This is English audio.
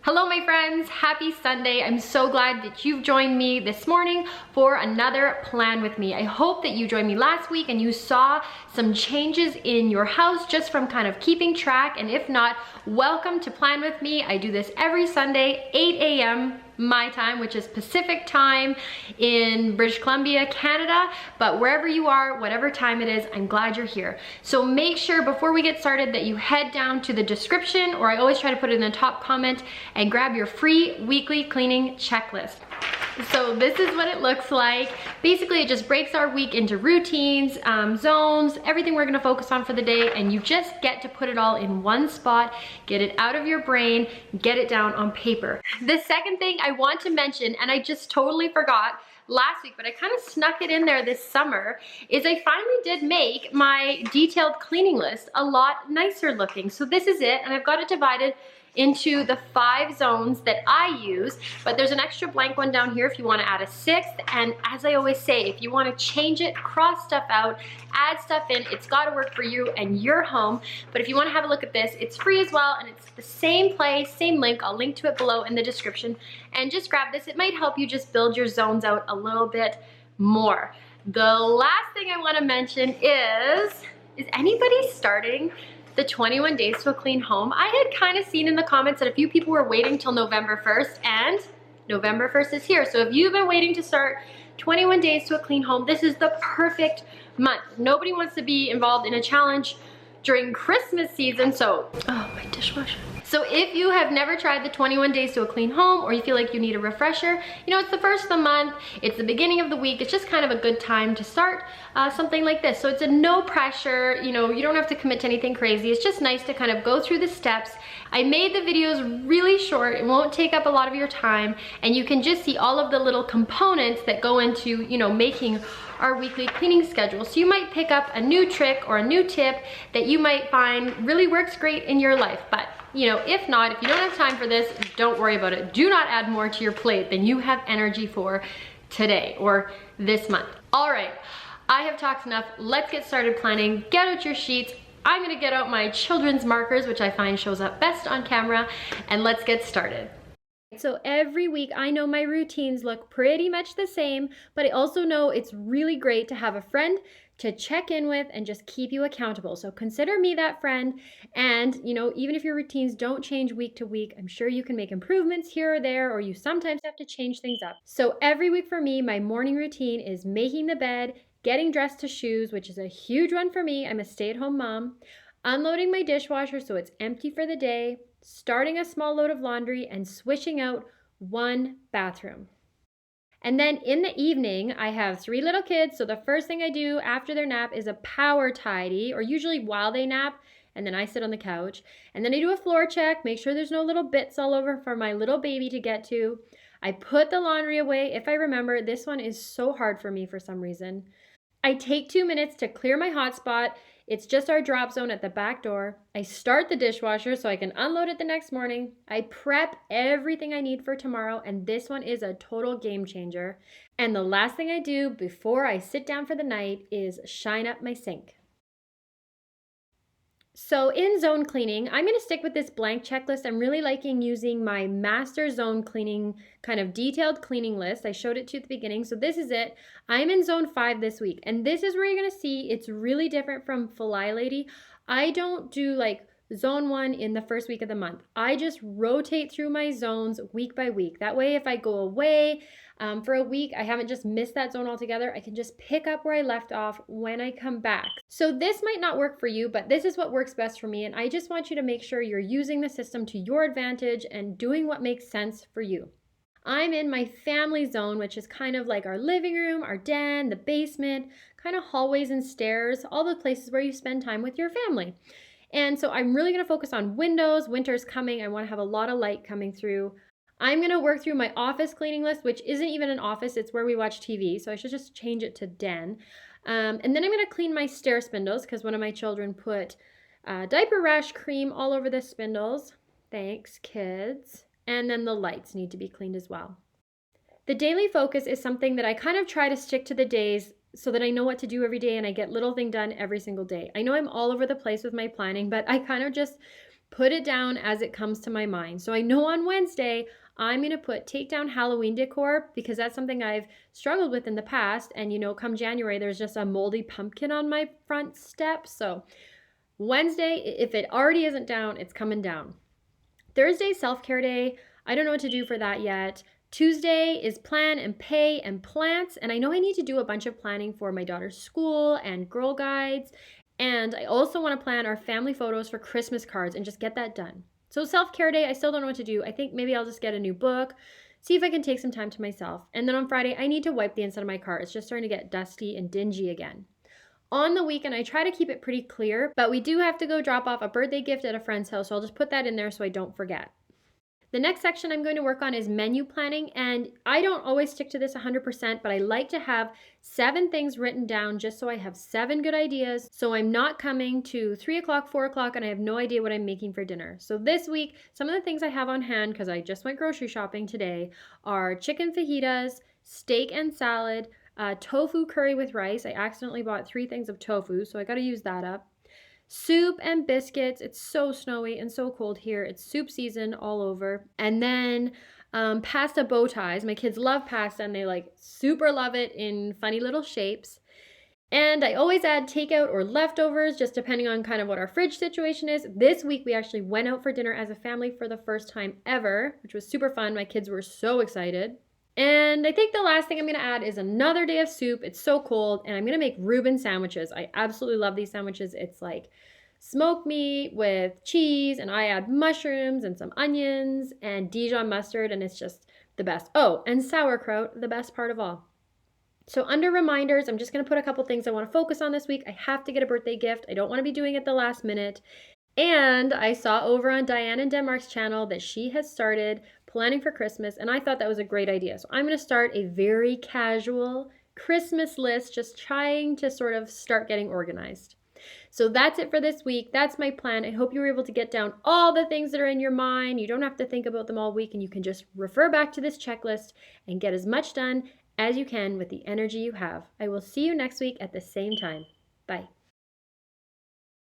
Hello my friends, happy Sunday. I'm so glad that you've joined me this morning for another plan with me. I hope that you joined me last week and you saw some changes in your house just from kind of keeping track, and if not, welcome to Plan With Me. I do this every Sunday, 8 a.m. my time, which is Pacific time in British Columbia, Canada, but wherever you are, whatever time it is, I'm glad you're here. So make sure before we get started that you head down to the description, or I always try to put it in the top comment, and grab your free weekly cleaning checklist. So this is what it looks like. Basically, it just breaks our week into routines, zones, everything we're gonna focus on for the day, and you just get to put it all in one spot, get it out of your brain, get it down on paper. The second thing I want to mention, and I just totally forgot last week, but I kind of snuck it in there this summer, is I finally did make my detailed cleaning list a lot nicer looking. So this is it, and I've got it divided into the 5 zones that I use, but there's an extra blank one down here if you want to add a 6th. And as I always say, if you want to change it, cross stuff out, add stuff in, it's got to work for you and your home. But if you want to have a look at this, it's free as well, and it's the same place, same link. I'll link to it below in the description, and just grab this. It might help you just build your zones out a little bit more. The last thing I want to mention is anybody starting the 21 days to a clean home? I had kind of seen in the comments that a few people were waiting till November 1st, and November 1st is here. So if you've been waiting to start 21 days to a clean home, this is the perfect month. Nobody wants to be involved in a challenge during Christmas season, so, oh, my dishwasher. So if you have never tried the 21 days to a clean home, or you feel like you need a refresher, you know, it's the first of the month, it's the beginning of the week, it's just kind of a good time to start something like this. So it's a no pressure, you know, you don't have to commit to anything crazy. It's just nice to kind of go through the steps. I made the videos really short, it won't take up a lot of your time, and you can just see all of the little components that go into, you know, making our weekly cleaning schedule. So you might pick up a new trick or a new tip that you might find really works great in your life. But you know, if not, if you don't have time for this, don't worry about it. Do not add more to your plate than you have energy for today or this month. All right, I have talked enough. Let's get started planning. Get out your sheets. I'm gonna get out my children's markers, which I find shows up best on camera, and let's get started. So every week I know my routines look pretty much the same, but I also know it's really great to have a friend to check in with and just keep you accountable. So consider me that friend. And you know, even if your routines don't change week to week, I'm sure you can make improvements here or there, or you sometimes have to change things up. So every week for me, my morning routine is making the bed, getting dressed to shoes, which is a huge one for me. I'm a stay-at-home mom. Unloading my dishwasher so it's empty for the day, starting a small load of laundry, and switching out one bathroom. And then in the evening, I have 3 little kids, so the first thing I do after their nap is a power tidy, or usually while they nap, and then I sit on the couch. And then I do a floor check, make sure there's no little bits all over for my little baby to get to. I put the laundry away if I remember. This one is so hard for me for some reason. I take 2 minutes to clear my hotspot. It's just our drop zone at the back door. I start the dishwasher so I can unload it the next morning. I prep everything I need for tomorrow, and this one is a total game changer. And the last thing I do before I sit down for the night is shine up my sink. So in zone cleaning, I'm going to stick with this blank checklist. I'm really liking using my master zone cleaning, kind of detailed cleaning list. I showed it to you at the beginning. So this is it. I'm in zone 5 this week. And this is where you're going to see it's really different from FLYLADY. I don't do like zone 1 in the first week of the month. I just rotate through my zones week by week. That way, if I go away for a week, I haven't just missed that zone altogether. I can just pick up where I left off when I come back. So this might not work for you, but this is what works best for me. And I just want you to make sure you're using the system to your advantage and doing what makes sense for you. I'm in my family zone, which is kind of like our living room, our den, the basement, kind of hallways and stairs, all the places where you spend time with your family. And so I'm really going to focus on windows. Winter's coming. I want to have a lot of light coming through. I'm going to work through my office cleaning list, which isn't even an office. It's where we watch TV. So I should just change it to den. And then I'm going to clean my stair spindles because one of my children put diaper rash cream all over the spindles. Thanks, kids. And then the lights need to be cleaned as well. The daily focus is something that I kind of try to stick to the days so that I know what to do every day and I get little thing done every single day. I know I'm all over the place with my planning, but I kind of just put it down as it comes to my mind. So I know on Wednesday, I'm going to take down Halloween decor because that's something I've struggled with in the past. And come January, there's just a moldy pumpkin on my front step. So Wednesday, if it already isn't down, it's coming down. Thursday, self-care day. I don't know what to do for that yet. Tuesday is plan and pay and plants. And I know I need to do a bunch of planning for my daughter's school and Girl Guides. And I also want to plan our family photos for Christmas cards and just get that done. So self-care day, I still don't know what to do. I think maybe I'll just get a new book, see if I can take some time to myself. And then on Friday, I need to wipe the inside of my car. It's just starting to get dusty and dingy again. On the weekend, I try to keep it pretty clear, but we do have to go drop off a birthday gift at a friend's house, so I'll just put that in there so I don't forget. The next section I'm going to work on is menu planning, and I don't always stick to this 100%, but I like to have 7 things written down just so I have 7 good ideas, so I'm not coming to 3 o'clock, 4 o'clock, and I have no idea what I'm making for dinner. So this week, some of the things I have on hand, because I just went grocery shopping today, are chicken fajitas, steak and salad, tofu curry with rice. I accidentally bought 3 things of tofu, so I got to use that up. Soup and biscuits. It's so snowy and so cold here. It's soup season all over. And then pasta bow ties. My kids love pasta and they super love it in funny little shapes. And I always add takeout or leftovers, just depending on kind of what our fridge situation is. This week we actually went out for dinner as a family for the first time ever, which was super fun. My kids were so excited. And I think the last thing I'm going to add is another day of soup. It's so cold, and I'm going to make Reuben sandwiches. I absolutely love these sandwiches. It's like smoked meat with cheese, and I add mushrooms and some onions and Dijon mustard, and it's just the best. Oh, and sauerkraut, the best part of all. So under reminders, I'm just going to put a couple things I want to focus on this week. I have to get a birthday gift. I don't want to be doing it the last minute. And I saw over on Diane and Denmark's channel that she has started planning for Christmas, and I thought that was a great idea. So I'm going to start a very casual Christmas list, just trying to sort of start getting organized. So that's it for this week. That's my plan. I hope you were able to get down all the things that are in your mind. You don't have to think about them all week, and you can just refer back to this checklist and get as much done as you can with the energy you have. I will see you next week at the same time. Bye.